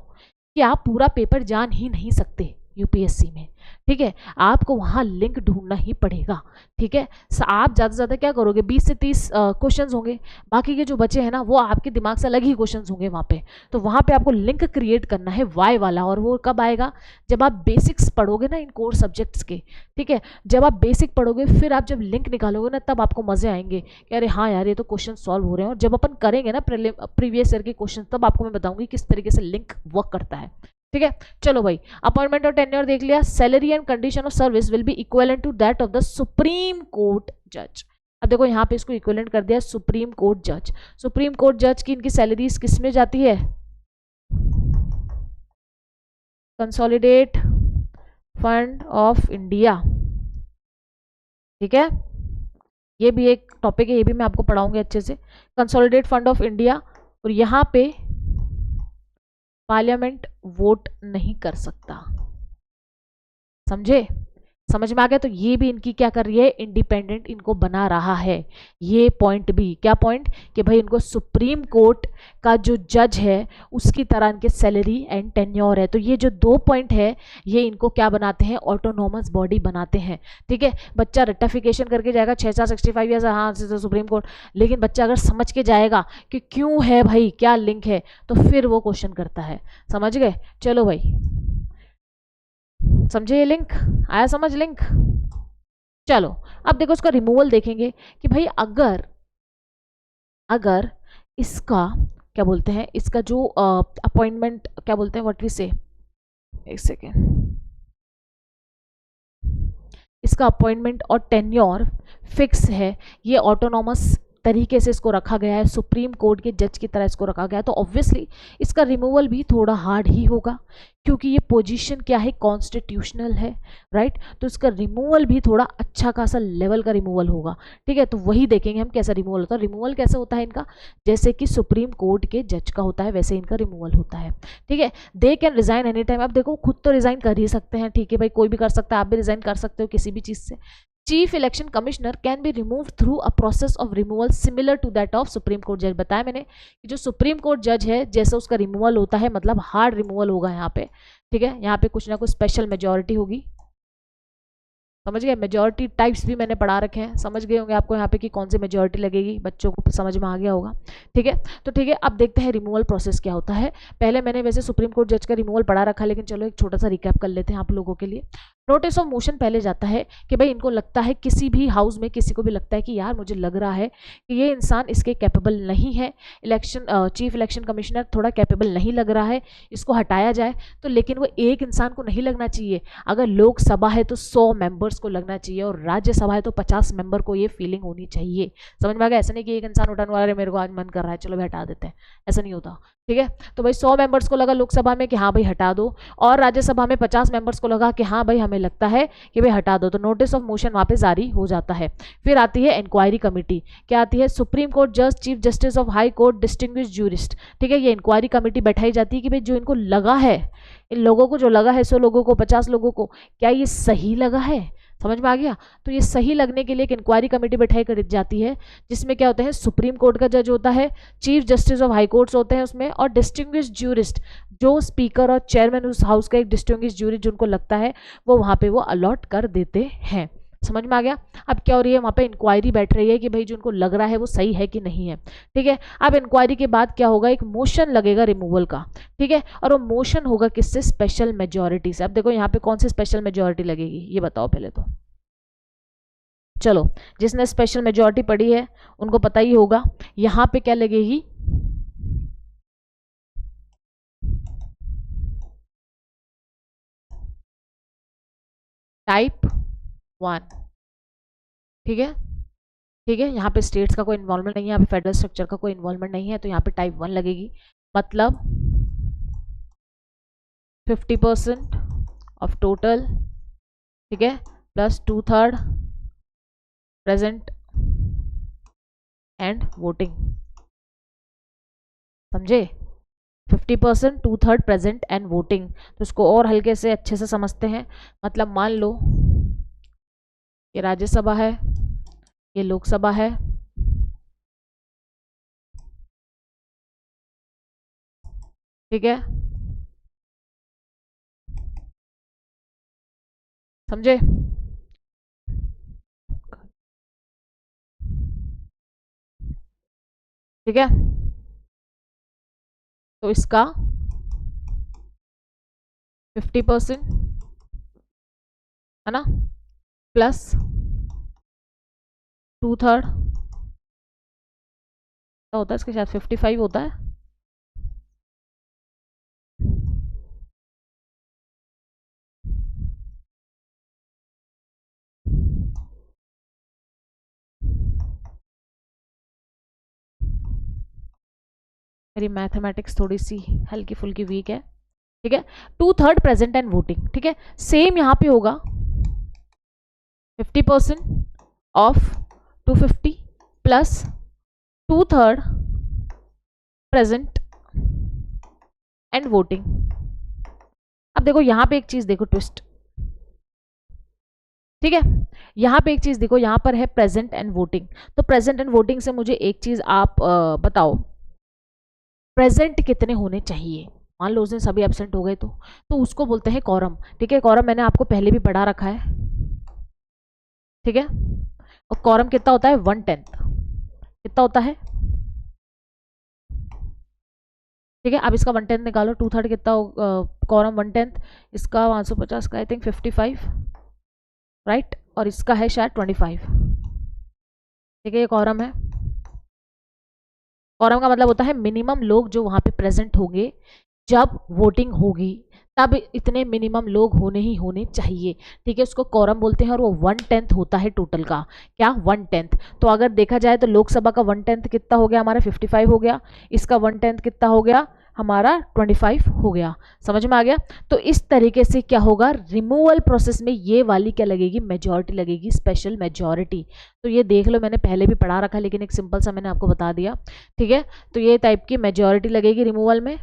कि आप पूरा पेपर जान ही नहीं सकते यूपीएससी में। ठीक है। आपको वहाँ लिंक ढूंढना ही पड़ेगा। ठीक है। आप ज़्यादा से ज़्यादा क्या करोगे, 20 से 30 क्वेश्चंस होंगे, बाकी के जो बचे हैं ना वो आपके दिमाग से अलग ही क्वेश्चंस होंगे वहाँ पे। तो वहाँ पे आपको लिंक क्रिएट करना है वाई वाला, और वो कब आएगा, जब आप बेसिक्स पढ़ोगे ना इन कोर सब्जेक्ट्स के। ठीक है। जब आप बेसिक पढ़ोगे फिर आप जब लिंक निकालोगे ना, तब आपको मज़े आएंगे कि अरे हाँ यार ये तो क्वेश्चन सॉल्व हो रहे हैं। और जब अपन करेंगे ना प्रीवियस ईयर के क्वेश्चन, तब आपको मैं बताऊंगी किस तरीके से लिंक वर्क करता है। ठीक है। चलो भाई, अपॉइंटमेंट और टेन्योर देख लिया। Salary and condition of service will be equivalent to that of the supreme court जज। अब देखो यहाँ पे इसको इक्विवेलेंट कर दिया सुप्रीम कोर्ट जज। सुप्रीम कोर्ट जज की इनकी सैलरीज किस में जाती है, कंसोलिडेट फंड ऑफ इंडिया। ठीक है, ये भी एक टॉपिक है, ये भी मैं आपको पढ़ाऊंगी अच्छे से, कंसोलिडेट फंड ऑफ इंडिया। और यहाँ पे पार्लियामेंट वोट नहीं कर सकता, समझे, समझ में आ गया। तो ये भी इनकी क्या कर रही है, इंडिपेंडेंट इनको बना रहा है। ये पॉइंट भी, क्या पॉइंट, कि भाई इनको सुप्रीम कोर्ट का जो जज है उसकी तरह इनके सैलरी एंड टेन्योर है। तो ये जो 2 पॉइंट है ये इनको क्या बनाते हैं, ऑटोनोमस बॉडी बनाते हैं। ठीक है, बच्चा रेक्टिफिकेशन करके जाएगा 6/65 या हाँ सुप्रीम कोर्ट, लेकिन बच्चा अगर समझ के जाएगा कि क्यों है भाई, क्या लिंक है, तो फिर वो क्वेश्चन करता है। समझ गए, चलो भाई, समझे, ये लिंक आया समझ, लिंक। चलो अब देखो इसका रिमूवल देखेंगे कि भाई अगर अगर इसका क्या बोलते हैं, इसका जो अपॉइंटमेंट क्या बोलते हैं, व्हाट वी से, एक सेकेंड, इसका अपॉइंटमेंट और टेन्योर फिक्स है, ये ऑटोनॉमस तरीके से इसको रखा गया है, सुप्रीम कोर्ट के जज की तरह इसको रखा गया है, तो ऑब्वियसली इसका रिमूवल भी थोड़ा हार्ड ही होगा, क्योंकि ये पोजीशन क्या है, कॉन्स्टिट्यूशनल है, राइट। तो इसका रिमूवल भी थोड़ा अच्छा खासा लेवल का रिमूवल होगा। ठीक है, तो वही देखेंगे हम कैसा रिमूवल होता है। रिमूवल कैसे होता है इनका, जैसे कि सुप्रीम कोर्ट के जज का होता है वैसे इनका रिमूवल होता है। ठीक है, they can resign any time. अब देखो खुद तो रिजाइन कर ही सकते हैं, ठीक है भाई, कोई भी कर सकता है, आप भी रिजाइन कर सकते हो किसी भी चीज से। Chief election commissioner can be remove through a process of removal similar to that of supreme court जज। बताया मैंने कि जो सुप्रीम कोर्ट जज है जैसे उसका रिमूवल होता है, मतलब हार्ड रिमूवल होगा यहाँ पे। ठीक है, यहाँ पे कुछ ना कुछ स्पेशल मेजोरिटी होगी, समझ गए। मेजोरिटी टाइप्स भी मैंने पढ़ा रखे हैं, समझ गए होंगे आपको यहाँ पे कि कौन सी मेजोरिटी लगेगी, बच्चों को समझ में आ गया होगा। ठीक है, तो ठीक है, अब देखते हैं रिमूवल प्रोसेस क्या होता है। पहले मैंने वैसे सुप्रीम कोर्ट जज का रिमूवल पढ़ा रखा, लेकिन चलो एक छोटा सा रिकैप कर लेते हैं आप लोगों के लिए। नोटिस ऑफ मोशन पहले जाता है कि भाई इनको लगता है, किसी भी हाउस में किसी को भी लगता है कि यार मुझे लग रहा है कि ये इंसान इसके कैपेबल नहीं है, इलेक्शन चीफ इलेक्शन कमिश्नर थोड़ा कैपेबल नहीं लग रहा है, इसको हटाया जाए। तो लेकिन वो एक इंसान को नहीं लगना चाहिए, अगर लोकसभा है तो 100 मेंबर्स को लगना चाहिए, और राज्यसभा है तो 50 मेंबर को ये फीलिंग होनी चाहिए। समझ में आ गया, ऐसा नहीं कि एक इंसान उठाने वाला है, मेरे को आज मन कर रहा है चलो भी हटा देते हैं, ऐसा नहीं होता। ठीक है, तो भाई 100 मेंबर्स को लगा लोकसभा में कि हाँ भाई हटा दो, और राज्यसभा में 50 मेंबर्स को लगा कि हाँ भाई हमें लगता है कि भाई हटा दो, तो नोटिस ऑफ मोशन वहाँ पे जारी हो जाता है। फिर आती है इंक्वायरी कमेटी, क्या आती है, सुप्रीम कोर्ट जज, chief justice of high court, distinguished jurist. ठीक है, ये इंक्वायरी कमेटी बैठाई जाती है कि भाई जो इनको लगा है, इन लोगों को जो लगा है, 100 लोगों को, 50 लोगों को, क्या ये सही लगा है, समझ में आ गया। तो ये सही लगने के लिए एक इंक्वायरी कमेटी बैठाई कर जाती है, जिसमें क्या होते हैं, सुप्रीम कोर्ट का जज होता है, chief justice of high courts होते हैं उसमें, और डिस्टिंग्विश्ड ज्यूरिस्ट, जो स्पीकर और चेयरमैन उस हाउस का एक डिस्टिंग्विश्ड ज्यूरी जिनको लगता है वो वहां पे वो अलॉट कर देते हैं। समझ में आ गया। अब क्या हो रही है, वहां पे इंक्वायरी बैठ रही है कि भाई जो उनको लग रहा है वो सही है कि नहीं है। ठीक है, अब इंक्वायरी के बाद क्या होगा, एक मोशन लगेगा रिमूवल का। ठीक है, और वो मोशन होगा किससे, स्पेशल मेजोरिटी से। अब देखो यहाँ पे कौन सी स्पेशल मेजोरिटी लगेगी, ये बताओ पहले तो। चलो, जिसने स्पेशल मेजोरिटी पढ़ी है उनको पता ही होगा, यहाँ पे क्या लगेगी, टाइप 1। ठीक है, ठीक है, यहाँ पे स्टेट्स का कोई इन्वॉल्वमेंट नहीं है, यहाँ पे फेडरल स्ट्रक्चर का कोई इन्वॉल्वमेंट नहीं है, तो यहाँ पे टाइप 1 लगेगी। मतलब 50% ऑफ टोटल, ठीक है, प्लस 2/3 प्रेजेंट एंड वोटिंग। समझे, 50%, 2/3 प्रेजेंट एंड वोटिंग। तो इसको और हल्के से अच्छे से समझते हैं। मतलब मान लो ये राज्यसभा है, ये लोकसभा है, ठीक है, समझे। ठीक है, तो इसका 50% है ना, प्लस 2/3 होता है, इसके साथ 55 होता है। मेरी मैथमेटिक्स थोड़ी सी हल्की फुल्की वीक है, ठीक है। 2/3 प्रेजेंट एंड वोटिंग, ठीक है। सेम यहाँ पे होगा 50% of 250 plus 2/3 present and voting. अब देखो यहाँ पे एक चीज देखो, ट्विस्ट, ठीक है। यहाँ पे एक चीज देखो, यहाँ पर है प्रेजेंट एंड वोटिंग। तो प्रेजेंट एंड वोटिंग से मुझे एक चीज आप बताओ, प्रेजेंट कितने होने चाहिए। मान लो उस दिन सभी एब्सेंट हो गए तो उसको बोलते हैं कॉरम, ठीक है। कॉरम मैंने आपको पहले भी पढ़ा रखा है, ठीक है। और कॉरम कितना होता है, 1/10 कितना होता है, ठीक है। अब इसका 1/10 निकालो, 2/3 कितना कॉरम 1/10, इसका 550 का आई थिंक 55, राइट, और इसका है शायद 25, ठीक है। ये कॉरम है। कॉरम का मतलब होता है मिनिमम लोग जो वहां पे प्रेजेंट होंगे जब वोटिंग होगी, तब इतने मिनिमम लोग होने ही होने चाहिए, ठीक है। उसको कॉरम बोलते हैं और वो 1/10 होता है टोटल का, क्या 1/10। तो अगर देखा जाए तो लोकसभा का 1/10 कितना हो गया हमारा, 55 हो गया। इसका 1/10 कितना हो गया हमारा, 25 हो गया। समझ में आ गया। तो इस तरीके से क्या होगा, रिमूवल प्रोसेस में ये वाली क्या लगेगी, मेजॉरिटी लगेगी, स्पेशल मेजॉरिटी। तो ये देख लो, मैंने पहले भी पढ़ा रखा, लेकिन एक सिंपल सा मैंने आपको बता दिया, ठीक है। तो ये टाइप की मेजॉरिटी लगेगी रिमूवल में।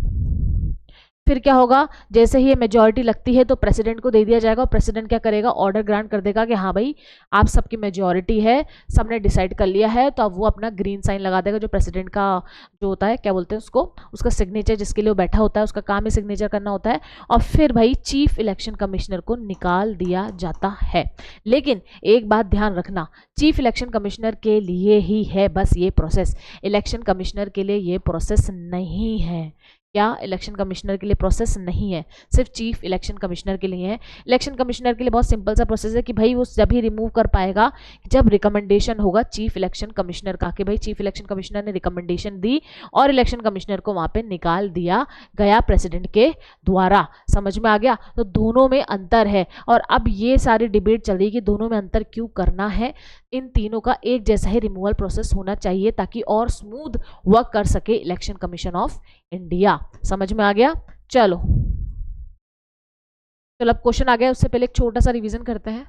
फिर क्या होगा, जैसे ही ये मेजॉरिटी लगती है तो प्रेसिडेंट को दे दिया जाएगा, और प्रेसिडेंट क्या करेगा, ऑर्डर ग्रांट कर देगा कि हाँ भाई आप सबकी मेजॉरिटी है, सबने डिसाइड कर लिया है। तो अब वो अपना ग्रीन साइन लगा देगा, जो प्रेसिडेंट का जो होता है, क्या बोलते हैं उसको, उसका सिग्नेचर, जिसके लिए वो बैठा होता है, उसका काम ही सिग्नेचर करना होता है। और फिर भाई चीफ इलेक्शन कमिश्नर को निकाल दिया जाता है। लेकिन एक बात ध्यान रखना, चीफ इलेक्शन कमिश्नर के लिए ही है बस ये प्रोसेस, इलेक्शन कमिश्नर के लिए ये प्रोसेस नहीं है। क्या इलेक्शन कमिश्नर के लिए प्रोसेस नहीं है, सिर्फ चीफ इलेक्शन कमिश्नर के लिए है। इलेक्शन कमिश्नर के लिए बहुत सिंपल सा प्रोसेस है कि भाई वो जब ही रिमूव कर पाएगा जब रिकमेंडेशन होगा चीफ इलेक्शन कमिश्नर का, कि भाई चीफ इलेक्शन कमिश्नर ने रिकमेंडेशन दी और इलेक्शन कमिश्नर को वहां पे निकाल दिया गया प्रेसिडेंट के द्वारा। समझ में आ गया। तो दोनों में अंतर है, और अब ये सारी डिबेट चल रही है कि दोनों में अंतर क्यों करना है। इन तीनों का एक जैसा ही रिमूवल प्रोसेस होना चाहिए ताकि और स्मूथ वर्क कर सके इलेक्शन कमीशन ऑफ इंडिया। समझ में आ गया। चलो अब क्वेश्चन आ गया, उससे पहले एक छोटा सा रिवीजन करते हैं,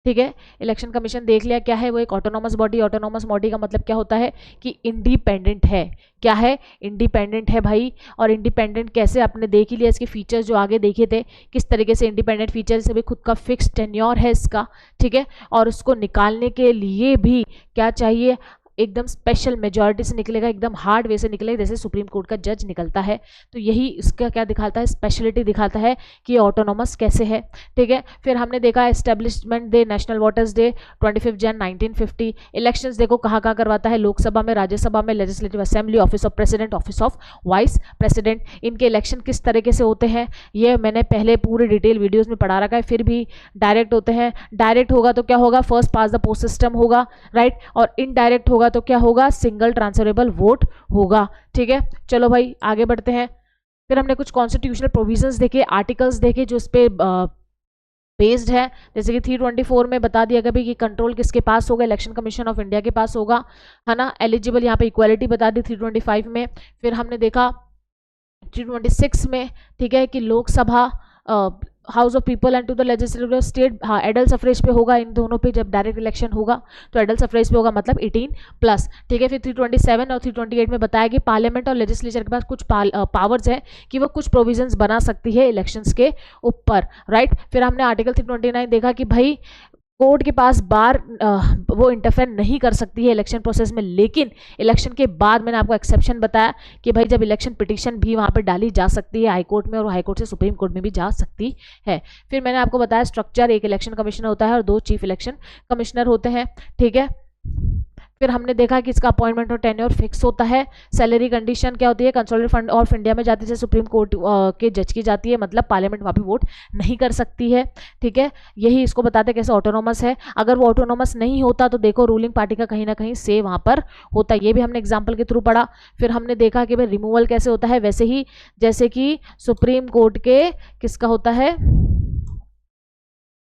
ठीक है। इलेक्शन कमीशन देख लिया क्या है, वो एक ऑटोनॉमस बॉडी। ऑटोनॉमस बॉडी का मतलब क्या होता है कि इंडिपेंडेंट है। क्या है, इंडिपेंडेंट है भाई। और इंडिपेंडेंट कैसे, आपने देख ही लिया, इसके फीचर्स जो आगे देखे थे, किस तरीके से इंडिपेंडेंट फीचर से भी खुद का फिक्स टेन्योर है इसका, ठीक है। और उसको निकालने के लिए भी क्या चाहिए, एकदम स्पेशल मेजॉरिटी से निकलेगा, एकदम हार्ड वे से निकलेगा, जैसे सुप्रीम कोर्ट का जज निकलता है। तो यही इसका क्या दिखाता है, स्पेशलिटी दिखाता है कि ये ऑटोनॉमस कैसे है, ठीक है। फिर हमने देखा establishment day, national voters day 25 जन 1950। इलेक्शंस देखो कहाँ कहाँ करवाता है, लोकसभा में, राज्यसभा में, legislative assembly, office of president, office of vice president. इनके इलेक्शन किस तरीके से होते हैं ये मैंने पहले पूरी डिटेल वीडियोज में पढ़ा रखा है। फिर भी डायरेक्ट होते हैं, डायरेक्ट होगा तो क्या होगा, first pass the post system होगा, राइट। और इनडायरेक्ट होगा तो क्या होगा, सिंगल ट्रांसफरेबल वोट होगा, ठीक है। चलो भाई आगे बढ़ते हैं। फिर हमने कुछ कॉन्स्टिट्यूशनल प्रोविजंस देखे, आर्टिकल्स देखे जो इस पे बेस्ड है। जैसे कि 324 में बता दिया गया कि कंट्रोल किसके पास होगा, इलेक्शन कमीशन ऑफ इंडिया के पास होगा, है ना। एलिजिबल यहाँ पे इक्वालिटी बता दी 325 में। फिर हमने देखा 326 में, ठीक है, कि Lok Sabha house of people and to the legislative state, हाँ एडल्ट सफरेज पे होगा, इन दोनों पे जब डायरेक्ट इलेक्शन होगा तो एडल्ट सफरेज पे होगा, मतलब 18+, ठीक है। फिर 327 और 328 में बताया कि पार्लियामेंट और लेजिस्लेचर के पास कुछ पावर्स है कि वो कुछ प्रोविजंस बना सकती है इलेक्शंस के ऊपर, राइट। फिर हमने आर्टिकल 329 देखा कि भाई कोर्ट के पास बार वो इंटरफेयर नहीं कर सकती है इलेक्शन प्रोसेस में, लेकिन इलेक्शन के बाद मैंने आपको एक्सेप्शन बताया कि भाई जब इलेक्शन पिटीशन भी वहाँ पे डाली जा सकती है हाईकोर्ट में, और हाईकोर्ट से सुप्रीम कोर्ट में भी जा सकती है। फिर मैंने आपको बताया स्ट्रक्चर, एक इलेक्शन कमिश्नर होता है और 2 चीफ इलेक्शन कमिश्नर होते हैं, ठीक है। फिर हमने देखा कि इसका अपॉइंटमेंट और टेन्योर फिक्स होता है। सैलरी कंडीशन क्या होती है, कंसोलिडेटेड फंड ऑफ इंडिया में जाती है, सुप्रीम कोर्ट के जज की जाती है, मतलब पार्लियामेंट वहाँ पे वोट नहीं कर सकती है, ठीक है। यही इसको बताते हैं कैसे ऑटोनोमस है। अगर वो ऑटोनोमस नहीं होता तो देखो रूलिंग पार्टी का कहीं ना कहीं से वहाँ पर होता है, ये भी हमने एग्जाम्पल के थ्रू पढ़ा। फिर हमने देखा कि भाई रिमूवल कैसे होता है, वैसे ही जैसे कि सुप्रीम कोर्ट के किसका होता है,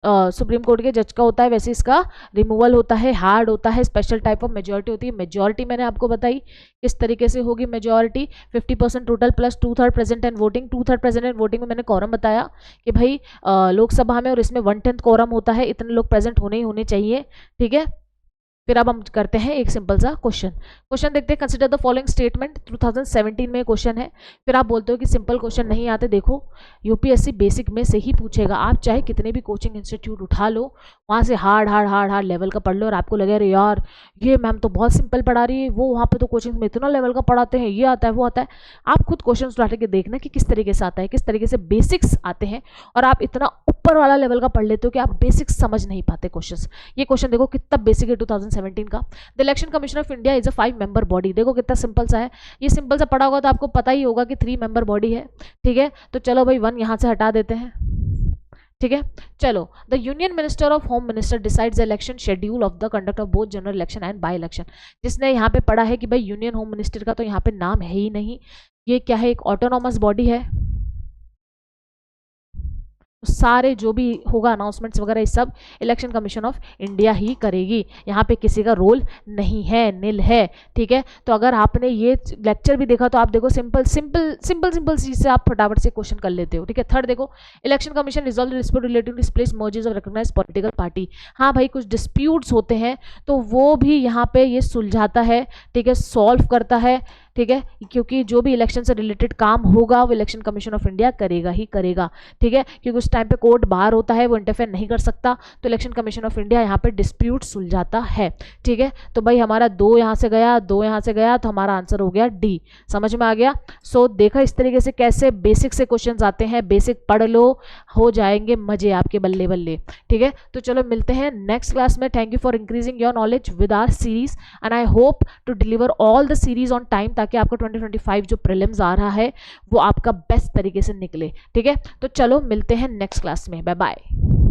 सुप्रीम कोर्ट के जज का होता है वैसे इसका रिमूवल होता है, हार्ड होता है, स्पेशल टाइप ऑफ मेजोरिटी होती है। मेजोरिटी मैंने आपको बताई किस तरीके से होगी majority, 50% total plus 2/3 present and voting. 2/3 present and voting में मैंने कॉरम बताया कि भाई लोकसभा में और इसमें 1/10 कॉरम होता है, इतने लोग प्रेजेंट होने ही होने चाहिए, ठीक है। फिर अब हम करते हैं एक सिंपल सा क्वेश्चन देखते हैं। कंसिडर द फॉलोइंग स्टेटमेंट, 2017 में क्वेश्चन है। फिर आप बोलते हो कि सिंपल क्वेश्चन नहीं आते, देखो यूपीएससी बेसिक में से ही पूछेगा। आप चाहे कितने भी कोचिंग इंस्टीट्यूट उठा लो, वहाँ से हार्ड लेवल का पढ़ लो और आपको लगे अरे यार ये मैम तो बहुत सिंपल पढ़ा रही है, वो वहाँ पे तो कोचिंग में इतना लेवल का पढ़ाते हैं, ये आता है वो आता है। आप खुद क्वेश्चन उठा के देखना कि किस तरीके से आता है, किस तरीके से बेसिक्स आते हैं, और आप इतना ऊपर वाला लेवल का पढ़ लेते हो कि आप बेसिक्स समझ नहीं पाते क्वेश्चन। ये क्वेश्चन देखो कितना बेसिक है 2017 का। The election commission of India is a 5 member body. देखो कितना सिंपल सा है, ये सिंपल सा पढ़ा होगा तो आपको पता ही होगा कि 3 मेंबर बॉडी है, ठीक है। तो चलो भाई 1 यहाँ से हटा देते हैं, ठीक है। चलो, the union minister of home minister decides the election schedule of the conduct of both general election and by election. जिसने यहाँ पे पढ़ा है कि भाई यूनियन होम मिनिस्टर का तो यहाँ पे नाम है ही नहीं, ये क्या है, एक ऑटोनॉमस बॉडी है। सारे जो भी होगा अनाउंसमेंट्स वगैरह ये सब इलेक्शन कमीशन ऑफ इंडिया ही करेगी, यहाँ पे किसी का रोल नहीं है, निल है, ठीक है। तो अगर आपने ये लेक्चर भी देखा तो आप देखो सिंपल चीज से आप फटाफट से क्वेश्चन कर लेते हो, ठीक है। थर्ड देखो, election commission resolve dispute relating displace mergers of recognised political party. हाँ भाई कुछ डिस्प्यूट्स होते हैं तो वो भी यहाँ पे ये सुलझाता है, ठीक है, सॉल्व करता है, ठीक है। क्योंकि जो भी इलेक्शन से रिलेटेड काम होगा वो इलेक्शन कमीशन ऑफ इंडिया करेगा ही करेगा, ठीक है। क्योंकि उस टाइम पे कोर्ट बाहर होता है, वो इंटरफेयर नहीं कर सकता, तो इलेक्शन कमीशन ऑफ इंडिया यहाँ पे डिस्प्यूट सुलझाता है, ठीक है। तो भाई हमारा 2 यहाँ से गया, 2 यहाँ से गया, तो हमारा आंसर हो गया डी। समझ में आ गया। सो देखा इस तरीके से कैसे बेसिक से क्वेश्चन आते हैं, बेसिक पढ़ लो, हो जाएंगे मजे आपके बल्ले बल्ले, ठीक है। तो चलो मिलते हैं नेक्स्ट क्लास में। Thank you for increasing your knowledge with our series and I hope to deliver all the series on time, ताकि आपका 2025 जो प्रीलिम्स आ रहा है वो आपका बेस्ट तरीके से निकले, ठीक है। तो चलो मिलते हैं नेक्स्ट क्लास में, बाय बाय।